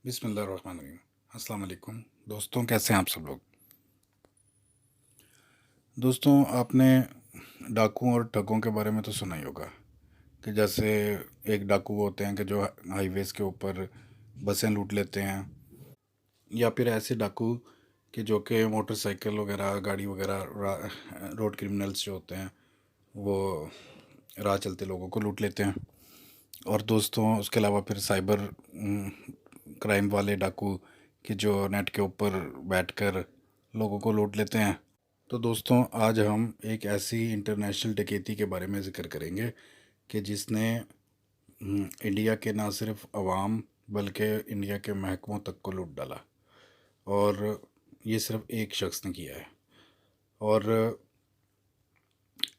बिस्मिल्लाहिर्रहमानिर्रहीम। अस्सलाम वालेकुम दोस्तों, कैसे हैं आप सब लोग। दोस्तों, आपने डाकुओं और ठगों के बारे में तो सुना ही होगा कि जैसे एक डाकू वो होते हैं कि जो हाईवेज़ के ऊपर बसें लूट लेते हैं, या फिर ऐसे डाकू कि जो कि मोटरसाइकिल वगैरह गाड़ी वगैरह रोड क्रिमिनल्स जो होते हैं वो राह चलते लोगों को लूट लेते हैं। और दोस्तों, उसके अलावा फिर साइबर क्राइम वाले डाकू कि जो नेट के ऊपर बैठकर लोगों को लूट लेते हैं। तो दोस्तों, आज हम एक ऐसी इंटरनेशनल डकैती के बारे में ज़िक्र करेंगे कि जिसने इंडिया के ना सिर्फ अवाम बल्कि इंडिया के महकमों तक को लूट डाला। और ये सिर्फ एक शख्स ने किया है। और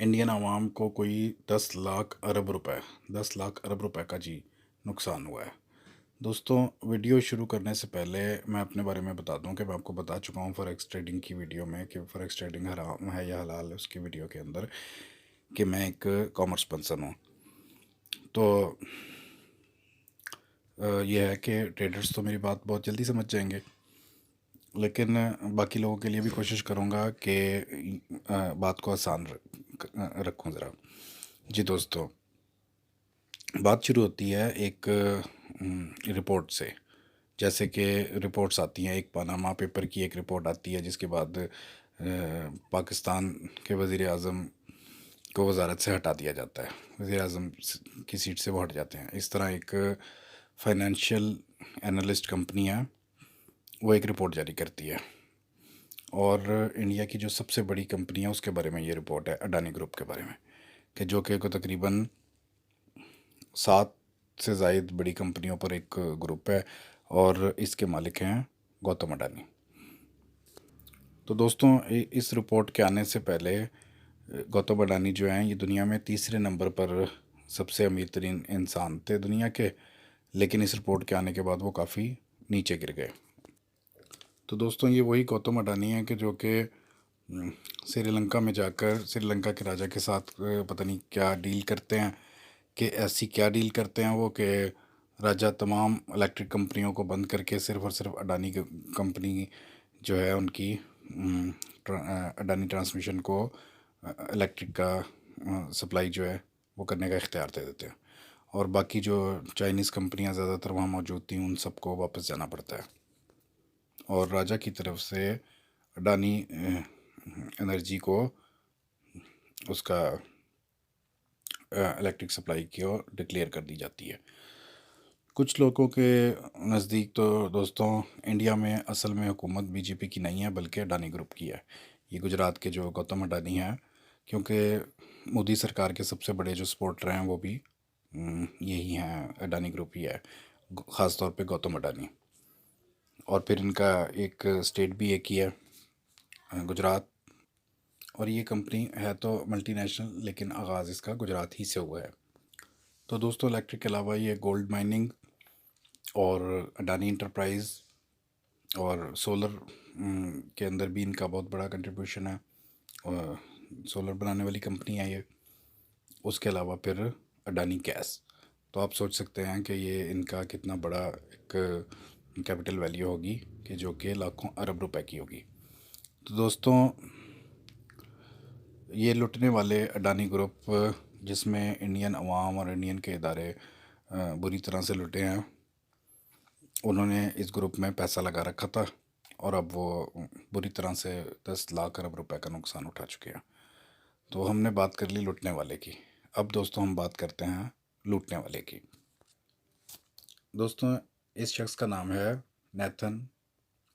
इंडियन आवाम को कोई 10 लाख अरब रुपए का जी नुकसान हुआ है। दोस्तों, वीडियो शुरू करने से पहले मैं अपने बारे में बता दूं कि मैं आपको बता चुका हूं फॉरेक्स ट्रेडिंग की वीडियो में कि फॉरेक्स ट्रेडिंग हराम है या हलाल है, उसकी वीडियो के अंदर, कि मैं एक कॉमर्स पर्सन हूं। तो ये है कि ट्रेडर्स तो मेरी बात बहुत जल्दी समझ जाएंगे, लेकिन बाकी लोगों के लिए भी कोशिश करूंगा कि बात को आसान रखूं ज़रा। जी दोस्तों, बात शुरू होती है एक रिपोर्ट से। जैसे कि रिपोर्ट्स आती हैं, एक पनामा पेपर की एक रिपोर्ट आती है जिसके बाद पाकिस्तान के वज़ीर आज़म को वजारत से हटा दिया जाता है, वज़ीर आज़म की सीट से वो हट जाते हैं। इस तरह एक फाइनेंशियल एनालिस्ट कंपनी है, वो एक रिपोर्ट जारी करती है। और इंडिया की जो सबसे बड़ी कंपनी है उसके बारे में ये रिपोर्ट है, अडानी ग्रुप के बारे में, कि जो कि को तकरीबन 7 से ज़ायद बड़ी कंपनियों पर एक ग्रुप है और इसके मालिक हैं गौतम अडानी। तो दोस्तों, इस रिपोर्ट के आने से पहले गौतम अडानी जो हैं ये दुनिया में तीसरे नंबर पर सबसे अमीर तरीन इंसान थे दुनिया के, लेकिन इस रिपोर्ट के आने के बाद वो काफ़ी नीचे गिर गए। तो दोस्तों, ये वही गौतम अडानी हैं कि जो कि श्रीलंका में जाकर श्रीलंका के राजा के साथ पता नहीं क्या डील करते हैं, कि ऐसी क्या डील करते हैं वो कि राजा तमाम इलेक्ट्रिक कंपनियों को बंद करके सिर्फ और सिर्फ अडानी कंपनी जो है उनकी अडानी ट्रांसमिशन को इलेक्ट्रिक का सप्लाई जो है वो करने का इख्तियार दे देते हैं। और बाकी जो चाइनीज़ कंपनियां ज़्यादातर वहाँ मौजूद थी उन सबको वापस जाना पड़ता है। और राजा की तरफ से अडानी एनर्जी को उसका इलेक्ट्रिक सप्लाई की ओर डिक्लेयर कर दी जाती है। कुछ लोगों के नज़दीक तो दोस्तों, इंडिया में असल में हुकूमत बीजेपी की नहीं है बल्कि अडानी ग्रुप की है। ये गुजरात के जो गौतम अडानी हैं, क्योंकि मोदी सरकार के सबसे बड़े जो सपोर्टर हैं वो भी यही हैं, अडानी ग्रुप ही है, ख़ास तौर पे गौतम अडानी। और फिर इनका एक स्टेट भी एक ही है, गुजरात। और ये कंपनी है तो मल्टीनेशनल, लेकिन आगाज़ इसका गुजरात ही से हुआ है। तो दोस्तों, इलेक्ट्रिक के अलावा ये गोल्ड माइनिंग और अडानी इंटरप्राइज और सोलर के अंदर भी इनका बहुत बड़ा कंट्रीब्यूशन है, और सोलर बनाने वाली कंपनी है ये। उसके अलावा फिर अडानी गैस। तो आप सोच सकते हैं कि ये इनका कितना बड़ा एक कैपिटल वैल्यू होगी, कि जो कि लाखों अरब रुपए की होगी। तो दोस्तों, ये लुटने वाले अडानी ग्रुप, जिसमें इंडियन अवाम और इंडियन के इदारे बुरी तरह से लुटे हैं, उन्होंने इस ग्रुप में पैसा लगा रखा था और अब वो बुरी तरह से 10 लाख अरब रुपए का नुकसान उठा चुके हैं। तो हमने बात कर ली लुटने वाले की। अब दोस्तों, हम बात करते हैं लूटने वाले की। दोस्तों, इस शख्स का नाम है नेथन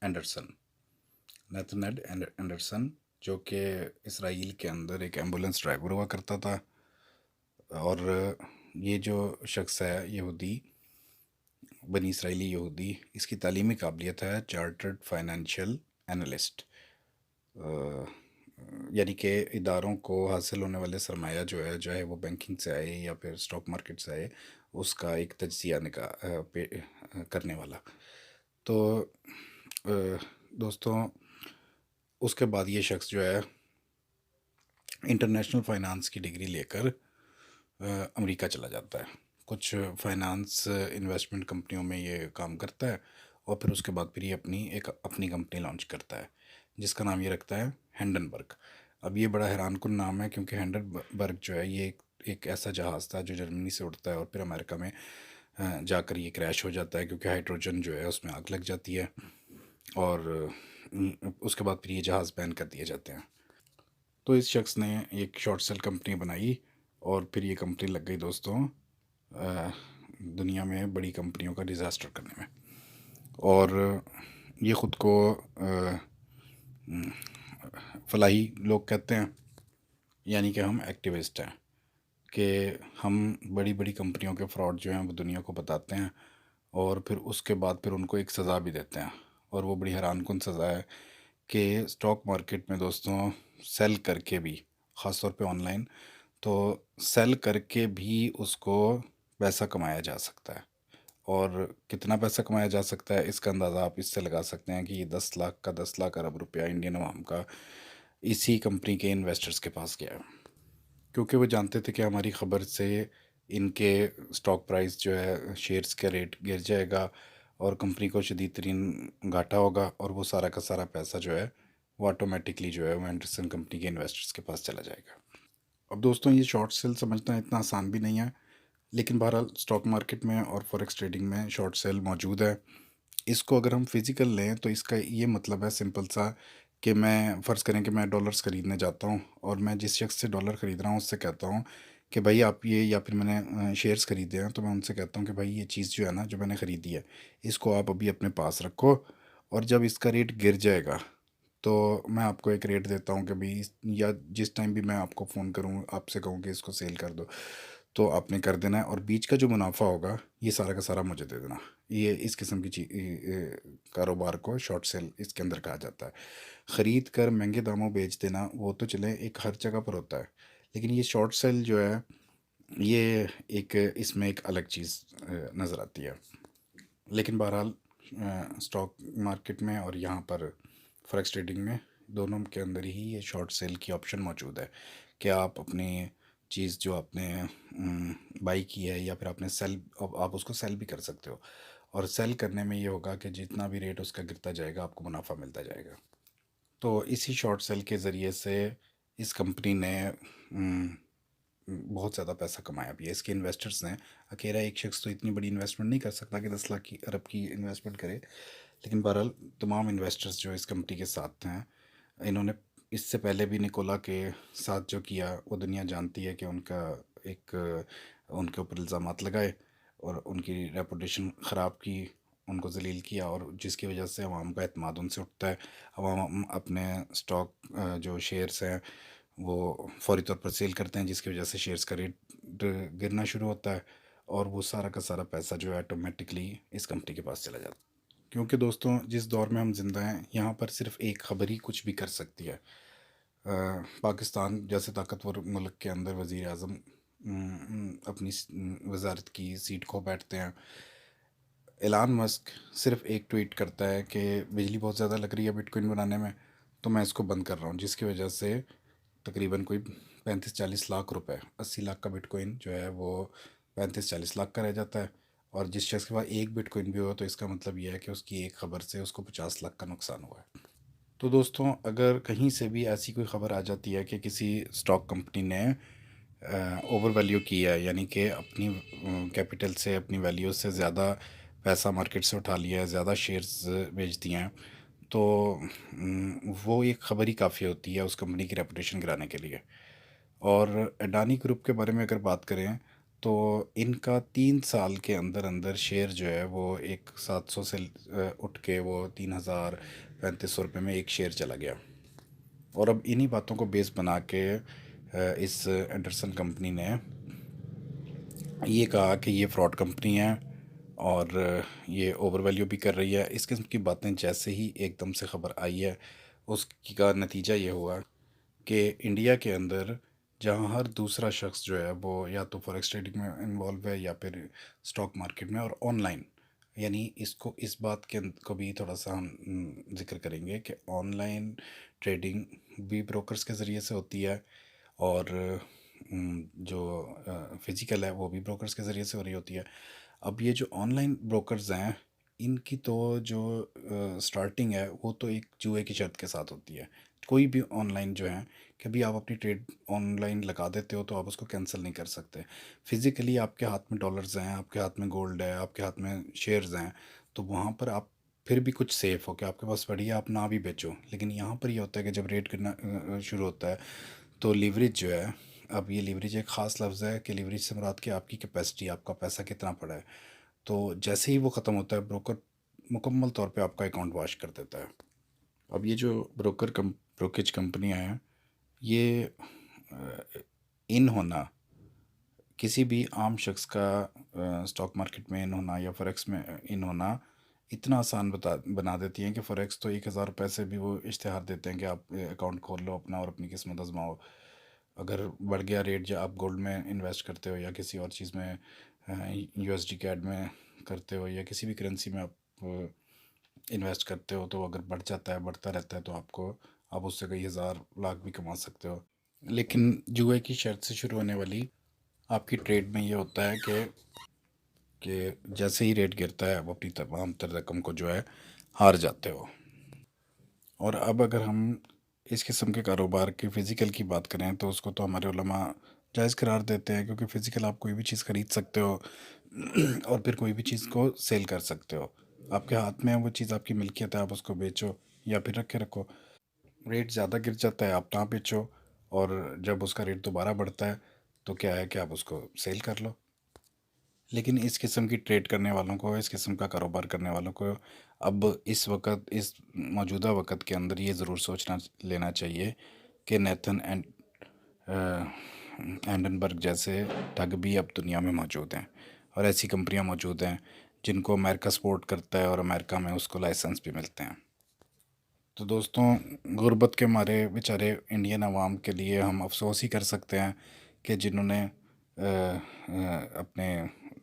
एंडरसन। नेथन एंडरसन, जो कि इसराइल के अंदर एक एम्बुलेंस ड्राइवर हुआ करता था। और ये जो शख्स है यहूदी, बनी इसराइली यहूदी, इसकी तालीमी काबिलियत है चार्टर्ड फाइनेंशियल एनालिस्ट, यानी कि इदारों को हासिल होने वाले सरमाया जो है, चाहे वो बैंकिंग से आए या फिर स्टॉक मार्केट से आए, उसका एक तज्जिया करने वाला। तो दोस्तों, उसके बाद ये शख्स जो है इंटरनेशनल फाइनेंस की डिग्री लेकर अमेरिका चला जाता है। कुछ फाइनेंस इन्वेस्टमेंट कंपनियों में ये काम करता है और फिर उसके बाद फिर ये अपनी कंपनी लॉन्च करता है, जिसका नाम ये रखता है हिंडनबर्ग। अब ये बड़ा हैरानकुन नाम है, क्योंकि हिंडनबर्ग जो है ये एक ऐसा जहाज़ था जो जर्मनी से उड़ता है और फिर अमेरिका में जाकर ये क्रैश हो जाता है, क्योंकि हाइड्रोजन जो है उसमें आग लग जाती है, और उसके बाद फिर ये जहाज़ बैन कर दिए जाते हैं। तो इस शख्स ने एक शॉर्ट सेल कंपनी बनाई, और फिर ये कंपनी लग गई दोस्तों दुनिया में बड़ी कंपनियों का डिज़ास्टर करने में। और ये ख़ुद को फलाही लोग कहते हैं, यानी कि हम एक्टिविस्ट हैं, कि हम बड़ी बड़ी कंपनियों के फ्रॉड जो हैं वो दुनिया को बताते हैं, और फिर उसके बाद फिर उनको एक सज़ा भी देते हैं। और वो बड़ी हैरानकुन सज़ा है कि स्टॉक मार्केट में दोस्तों सेल करके भी, ख़ास तौर पे ऑनलाइन, तो सेल करके भी उसको पैसा कमाया जा सकता है। और कितना पैसा कमाया जा सकता है इसका अंदाज़ा आप इससे लगा सकते हैं कि ये 10 लाख का 10 लाख अरब रुपया इंडियन अवाम का इसी कंपनी के इन्वेस्टर्स के पास गया है, क्योंकि वो जानते थे कि हमारी ख़बर से इनके स्टॉक प्राइस जो है, शेयर्स का रेट गिर जाएगा, और कंपनी को शदीद तरीन घाटा होगा, और वो सारा का सारा पैसा जो है वो ऑटोमेटिकली जो है वो एंडरसन कंपनी के इन्वेस्टर्स के पास चला जाएगा। अब दोस्तों ये शॉर्ट सेल समझना इतना आसान भी नहीं है, लेकिन बहरहाल स्टॉक मार्केट में और फॉरेक्स ट्रेडिंग में शॉर्ट सेल मौजूद है। इसको अगर हम फिज़िकल लें तो इसका ये मतलब है सिंपल सा, कि मैं फ़र्ज़ करें कि मैं डॉलर्स ख़रीदने जाता हूँ, और मैं जिस शख्स से डॉलर ख़रीद रहा हूँ उससे कहता हूँ कि भाई आप ये, या फिर मैंने शेयर्स ख़रीदे हैं तो मैं उनसे कहता हूँ कि भाई ये चीज़ जो है ना जो मैंने ख़रीदी है, इसको आप अभी अपने पास रखो, और जब इसका रेट गिर जाएगा तो मैं आपको एक रेट देता हूँ कि भाई, या जिस टाइम भी मैं आपको फ़ोन करूँ आपसे कहूँ कि इसको सेल कर दो, तो आपने कर देना है, और बीच का जो मुनाफा होगा ये सारा का सारा मुझे दे देना। ये इस किस्म की कारोबार को शॉर्ट सेल इसके अंदर कहा जाता है। ख़रीद कर महंगे दामों बेच देना वो तो चले एक हर जगह पर होता है, लेकिन ये शॉर्ट सेल जो है ये एक इसमें एक अलग चीज़ नज़र आती है। लेकिन बहरहाल स्टॉक मार्केट में और यहाँ पर फॉरेक्स ट्रेडिंग में दोनों के अंदर ही ये शॉर्ट सेल की ऑप्शन मौजूद है, कि आप अपनी चीज़ जो आपने बाई की है, या फिर आपने सेल, आप उसको सेल भी कर सकते हो, और सेल करने में ये होगा कि जितना भी रेट उसका गिरता जाएगा आपको मुनाफा मिलता जाएगा। तो इसी शॉर्ट सेल के ज़रिए से इस कंपनी ने बहुत ज़्यादा पैसा कमाया भी है, इसके इन्वेस्टर्स ने। अकेला एक शख्स तो इतनी बड़ी इन्वेस्टमेंट नहीं कर सकता कि 10 लाख की अरब की इन्वेस्टमेंट करे, लेकिन बहरहाल तमाम इन्वेस्टर्स जो इस कंपनी के साथ हैं, इन्होंने इससे पहले भी निकोला के साथ जो किया वो दुनिया जानती है, कि उनका एक उनके ऊपर इल्ज़ामात लगाए और उनकी रेपुटेशन ख़राब की, उनको ज़लील किया, और जिसकी वजह से अवाम का एतमाद उनसे उठता है। अवाम अपने स्टॉक जो शेयर्स हैं वो फौरी तौर पर सेल करते हैं, जिसकी वजह से शेयर्स का रेट गिरना शुरू होता है, और वो सारा का सारा पैसा जो है ऑटोमेटिकली इस कंपनी के पास चला जाता है। क्योंकि दोस्तों जिस दौर में हम जिंदा हैं यहाँ पर सिर्फ एक खबर ही कुछ भी कर सकती है। पाकिस्तान जैसे ताकतवर मुल्क के अंदर वज़ीर आज़म अपनी वजारत की सीट खो बैठते हैं। एलान मस्क सिर्फ एक ट्वीट करता है कि बिजली बहुत ज़्यादा लग रही है बिटकॉइन बनाने में, तो मैं इसको बंद कर रहा हूँ, जिसकी वजह से तकरीबन कोई 35-40 लाख रुपए, 80 लाख का बिटकॉइन जो है वो 35-40 लाख का रह जाता है। और जिस शख्स के पास एक बिटकॉइन भी हो तो इसका मतलब यह है कि उसकी एक ख़बर से उसको 50 लाख का नुकसान हुआ है। तो दोस्तों अगर कहीं से भी ऐसी कोई ख़बर आ जाती है कि किसी स्टॉक कंपनी ने ओवर वैल्यू किया है, यानी कि अपनी कैपिटल से, अपनी वैल्यू से ज़्यादा पैसा मार्केट से उठा लिया है, ज़्यादा शेयर्स बेच दिए हैं, तो वो एक ख़बर ही काफ़ी होती है उस कंपनी की रेपुटेशन गिराने के लिए। और अडानी ग्रुप के बारे में अगर बात करें तो इनका 3 साल के अंदर अंदर शेयर जो है वो एक 700 से उठ के वो 3035 रुपये में एक शेयर चला गया। और अब इन्हीं बातों को बेस बना के इस एंडरसन कंपनी ने ये कहा कि ये फ्रॉड कंपनी है, और ये ओवर वैल्यू भी कर रही है। इस किस्म की बातें जैसे ही एकदम से ख़बर आई है, उसकी का नतीजा ये हुआ कि इंडिया के अंदर जहाँ हर दूसरा शख्स जो है वो या तो फॉरेक्स ट्रेडिंग में इन्वॉल्व है, या फिर स्टॉक मार्केट में और ऑनलाइन, यानी इसको इस बात के को भी थोड़ा सा हम जिक्र करेंगे कि ऑनलाइन ट्रेडिंग भी ब्रोकर्स के ज़रिए से होती है, और जो फिज़िकल है वो भी ब्रोकर्स के ज़रिए से हो रही होती है। अब ये जो ऑनलाइन ब्रोकर्स हैं इनकी तो जो स्टार्टिंग है वो तो एक जुए की शर्त के साथ होती है। कोई भी ऑनलाइन जो है, कभी आप अपनी ट्रेड ऑनलाइन लगा देते हो तो आप उसको कैंसिल नहीं कर सकते। फिजिकली आपके हाथ में डॉलर्स हैं, आपके हाथ में गोल्ड है, आपके हाथ में शेयर्स हैं, तो वहाँ पर आप फिर भी कुछ सेफ हो कि आपके पास बढ़िया, आप ना भी बेचो। लेकिन यहाँ पर ये होता है कि जब रेट करना शुरू होता है तो लीवरेज जो है, अब ये लीवरेज एक ख़ास लफ्ज़ है कि लीवरेज से मुराद कि आपकी कैपेसिटी, आपका पैसा कितना पड़ा है। तो जैसे ही वो ख़त्म होता है, ब्रोकर मुकम्मल तौर पे आपका अकाउंट वॉश कर देता है। अब ये जो ब्रोकेज कंपनियां हैं, ये इन होना, किसी भी आम शख्स का स्टॉक मार्केट में इन होना या फॉरेक्स में इन होना इतना आसान बना देती हैं कि फॉरेक्स तो 1,000 रुपये से भी वो इश्तेहार देते हैं कि आप अकाउंट खोल लो अपना और अपनी किस्मत आजमाओ। अगर बढ़ गया रेट, जो आप गोल्ड में इन्वेस्ट करते हो या किसी और चीज़ में, यूएसडी कैड में करते हो या किसी भी करेंसी में आप इन्वेस्ट करते हो, तो अगर बढ़ जाता है, बढ़ता रहता है, तो आप उससे कई हज़ार लाख भी कमा सकते हो। लेकिन जुए की शर्त से शुरू होने वाली आपकी ट्रेड में ये होता है कि जैसे ही रेट गिरता है आप अपनी तमाम तर रकम को जो है हार जाते हो। और अब अगर हम इस किस्म के कारोबार के फ़िज़िकल की बात करें तो उसको तो हमारे उलमा जायज़ करार देते हैं, क्योंकि फ़िज़िकल आप कोई भी चीज़ ख़रीद सकते हो और फिर कोई भी चीज़ को सेल कर सकते हो। आपके हाथ में है वो चीज़, आपकी मिल्कियत है, आप उसको बेचो या फिर रखे रखो। रेट ज़्यादा गिर जाता है, आप ना बेचो, और जब उसका रेट दोबारा बढ़ता है तो क्या है कि आप उसको सेल कर लो। लेकिन इस किस्म की ट्रेड करने वालों को, इस किस्म का कारोबार करने वालों को अब इस वक्त, इस मौजूदा वक्त के अंदर ये ज़रूर सोचना लेना चाहिए कि नेथन एंडनबर्ग जैसे ठग भी अब दुनिया में मौजूद हैं, और ऐसी कंपनियां मौजूद हैं जिनको अमेरिका सपोर्ट करता है और अमेरिका में उसको लाइसेंस भी मिलते हैं। तो दोस्तों, गुर्बत के मारे बेचारे इंडियन अवाम के लिए हम अफसोस ही कर सकते हैं कि जिन्होंने अपने,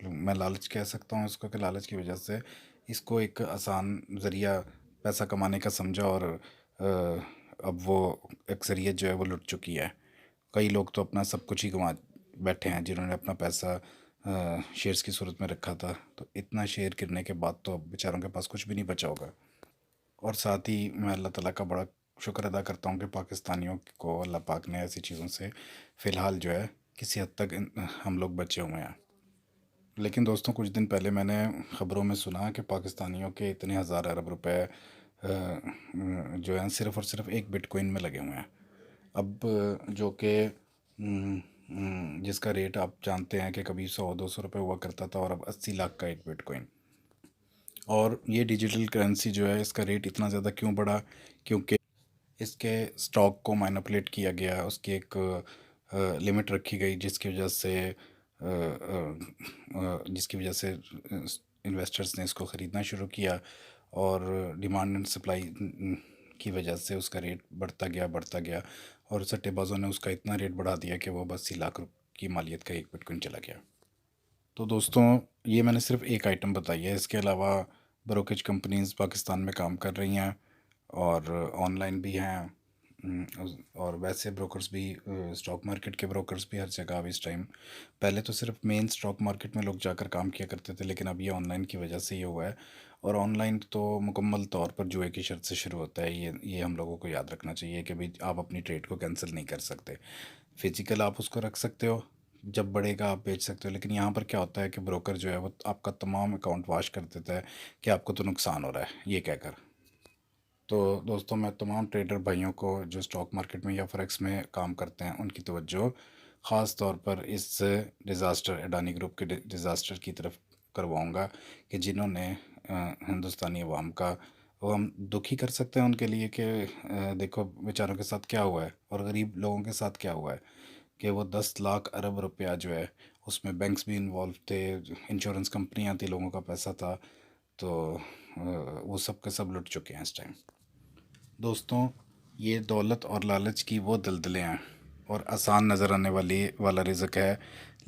मैं लालच कह सकता हूँ इसको, कि लालच की वजह से इसको एक आसान ज़रिया पैसा कमाने का समझा, और अब वो अक्सरियत जो है वो लुट चुकी है। कई लोग तो अपना सब कुछ ही गंवा बैठे हैं, जिन्होंने अपना पैसा शेयर्स की सूरत में रखा था, तो इतना शेयर गिरने के बाद तो अब बेचारों के पास कुछ भी नहीं बचा होगा। और साथ ही मैं अल्लाह ताला का बड़ा शुक्र अदा करता हूँ कि पाकिस्तानियों को अल्लाह पाक ने ऐसी चीज़ों से फ़िलहाल जो है किसी हद तक हम लोग बचे हुए हैं। लेकिन दोस्तों, कुछ दिन पहले मैंने ख़बरों में सुना कि पाकिस्तानियों के इतने हज़ार अरब रुपए जो हैं सिर्फ़ और सिर्फ एक बिटकॉइन में लगे हुए हैं। अब जो कि जिसका रेट आप जानते हैं कि कभी 100-200 रुपये हुआ करता था, और अब 80 लाख का एक बिटकॉइन। और ये डिजिटल करेंसी जो है, इसका रेट इतना ज़्यादा क्यों बढ़ा? क्योंकि इसके स्टॉक को मैनिपुलेट किया गया, उसकी एक लिमिट रखी गई, जिसकी वजह से इन्वेस्टर्स ने इसको ख़रीदना शुरू किया, और डिमांड एंड सप्लाई की वजह से उसका रेट बढ़ता गया, और सट्टेबाजों ने उसका इतना रेट बढ़ा दिया कि वो 80 लाख की मालियत का एक बिटकॉइन चला गया। तो दोस्तों, ये मैंने सिर्फ एक आइटम बताई है, इसके अलावा ब्रोकेज कंपनीज पाकिस्तान में काम कर रही हैं, और ऑनलाइन भी हैं, और वैसे ब्रोकर्स भी, स्टॉक मार्केट के ब्रोकर्स भी हर जगह अब इस टाइम। पहले तो सिर्फ मेन स्टॉक मार्केट में लोग जाकर काम किया करते थे, लेकिन अब ये ऑनलाइन की वजह से ये हुआ है। और ऑनलाइन तो मुकम्मल तौर पर जुए की शर्त से शुरू होता है, ये हम लोगों को याद रखना चाहिए कि भाई आप अपनी ट्रेड को कैंसिल नहीं कर सकते। फिजिकल आप उसको रख सकते हो, जब बढ़ेगा आप बेच सकते हो, लेकिन यहाँ पर क्या होता है कि ब्रोकर जो है वो आपका तमाम अकाउंट वॉश कर देता है कि आपको तो नुकसान हो रहा है ये कहकर। तो दोस्तों, मैं तमाम ट्रेडर भाइयों को जो स्टॉक मार्केट में या फॉरेक्स में काम करते हैं, उनकी तवज्जो ख़ास तौर पर इस डिज़ास्टर, अडानी ग्रुप के डिज़ास्टर की तरफ करवाऊंगा, कि जिन्होंने हिंदुस्तानी अवाम का, वो हम दुखी कर सकते हैं उनके लिए कि देखो बेचारों के साथ क्या हुआ है, और गरीब लोगों के साथ क्या हुआ है, कि वो 10 लाख अरब रुपया जो है, उसमें बैंक्स भी इन्वॉल्व थे, इंश्योरेंस कंपनियां थी, लोगों का पैसा था, तो वो सब के सब लुट चुके हैं इस टाइम। दोस्तों, ये दौलत और लालच की वो दलदलें हैं, और आसान नज़र आने वाला रिज़्क है,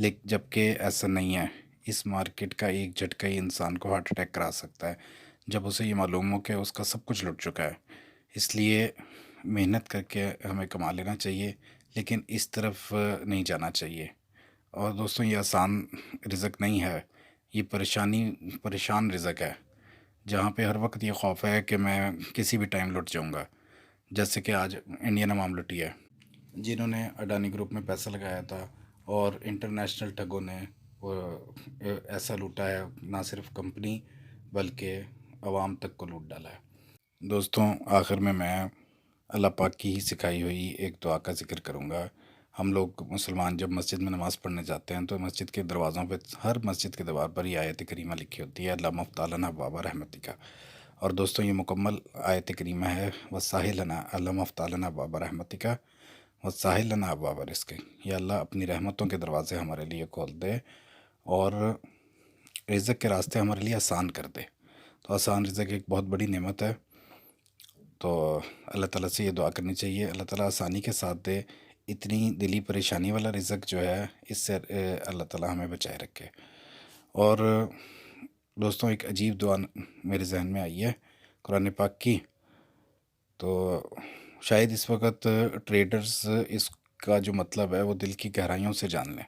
लेकिन जबकि ऐसा नहीं है। इस मार्केट का एक झटका ही इंसान को हार्ट अटैक करा सकता है, जब उसे ये मालूम हो कि उसका सब कुछ लुट चुका है। इसलिए मेहनत करके हमें कमा लेना चाहिए, लेकिन इस तरफ नहीं जाना चाहिए। और दोस्तों, ये आसान रिज़क नहीं है, ये परेशान रिज़क है, जहाँ पे हर वक्त ये खौफ है कि मैं किसी भी टाइम लुट जाऊँगा। जैसे कि आज इंडियन अवाम लुटी है, जिन्होंने अडानी ग्रुप में पैसा लगाया था, और इंटरनेशनल ठगों ने वो ऐसा लूटा है, ना सिर्फ कंपनी बल्कि अवाम तक को लूट डाला है। दोस्तों, आखिर में मैं अल्लाह पाक की ही सिखाई हुई एक दुआ का ज़िक्र करूँगा। हम लोग मुसलमान जब मस्जिद में नमाज़ पढ़ने जाते हैं तो मस्जिद के दरवाज़ों पे, हर मस्जिद के दीवार पर ये आयत करीमा लिखी होती है, अल्लाह मफ्तालना बाबा रहमतिका। और दोस्तों, ये मुकम्मल आयत करीमा है, वसाहिलना अल्लाह मफ्तालना बाबा रहमतिका वसाहिलना बाबा रिस्क। या अल्लाह अपनी रहमतों के दरवाज़े हमारे लिए खोल दे और रिज़्क़ के रास्ते हमारे लिए आसान कर दे। तो आसान रिज़्क़ एक बहुत बड़ी नेमत है। तो अल्लाह ताला से ये दुआ करनी चाहिए, अल्लाह ताला आसानी के साथ दे। इतनी दिली परेशानी वाला रिज़्क़ जो है, इससे अल्लाह ताला हमें बचाए रखे। और दोस्तों, एक अजीब दुआ मेरे जहन में आई है कुरान पाक की। तो शायद इस वक्त ट्रेडर्स इसका जो मतलब है वो दिल की गहराइयों से जान लें।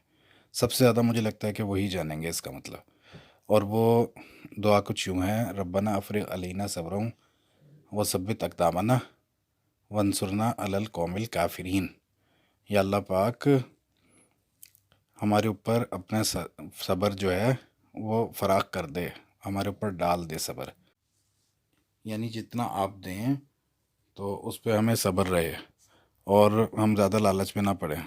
सबसे ज़्यादा मुझे लगता है कि वही जानेंगे इसका मतलब। और वो दुआ कुछ यूँ है, रब्बना अफ़रिग़ अलैना सब्रन व सब्बित अक़दामना वंसुरना अलल कौमिल काफ़िरीन। या अल्लाह पाक हमारे ऊपर अपना सब्र जो है वो फ़राख कर दे, हमारे ऊपर डाल दे सब्र। यानी जितना आप दें तो उस पे हमें सब्र रहे, और हम ज़्यादा लालच में ना पड़ें।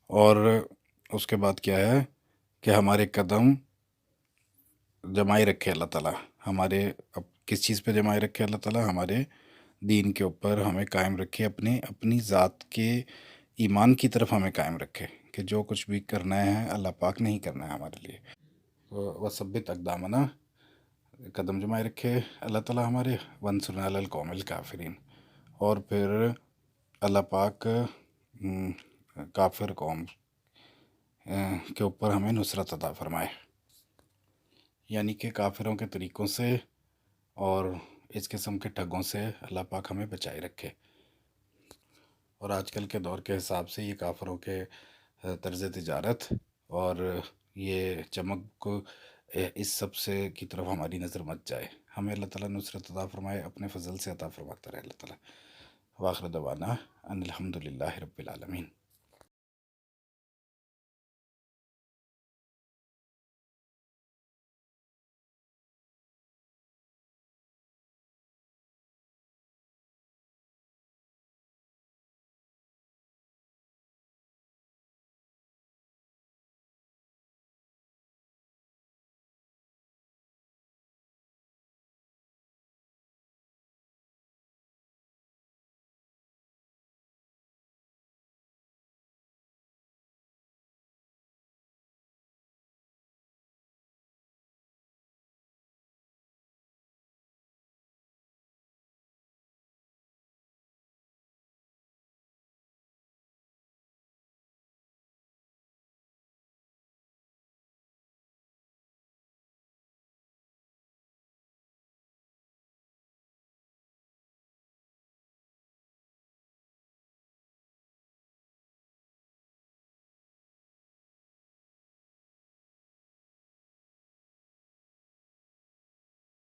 और उसके बाद क्या है कि हमारे कदम जमाए रखे अल्लाह ताला हमारे। अब किस चीज़ पे जमाए रखे अल्लाह ताला? हमारे दीन के ऊपर हमें कायम रखे, अपने अपनी ज़ात के ईमान की तरफ हमें कायम रखे कि जो कुछ भी करना है अल्लाह पाक ने ही करना है हमारे लिए। तो वसब्बित अक़दामना, कदम जमाए रखे अल्लाह ताला हमारे, वंसुरना अलल कौमिल काफ़िरीन। और फिर अल्लाह पाक काफिर कौम के ऊपर हमें नुसरत अता फरमाए। यानी कि काफिरों के तरीक़ों से और इस किस्म के ठगों से अल्लाह पाक हमें बचाए रखे। और आजकल के दौर के हिसाब से ये काफिरों के तर्ज़ तिजारत और ये चमक इस सब से की तरफ हमारी नज़र मत जाए। हमें अल्लाह ताला नुसरत अता फरमाए, अपने फ़ज़ल से अता फरमाता रहे अल्लाह ताला। वाखिर दवाना अनिल हम्दुलिल्लाहि रब्बिल आलमीन।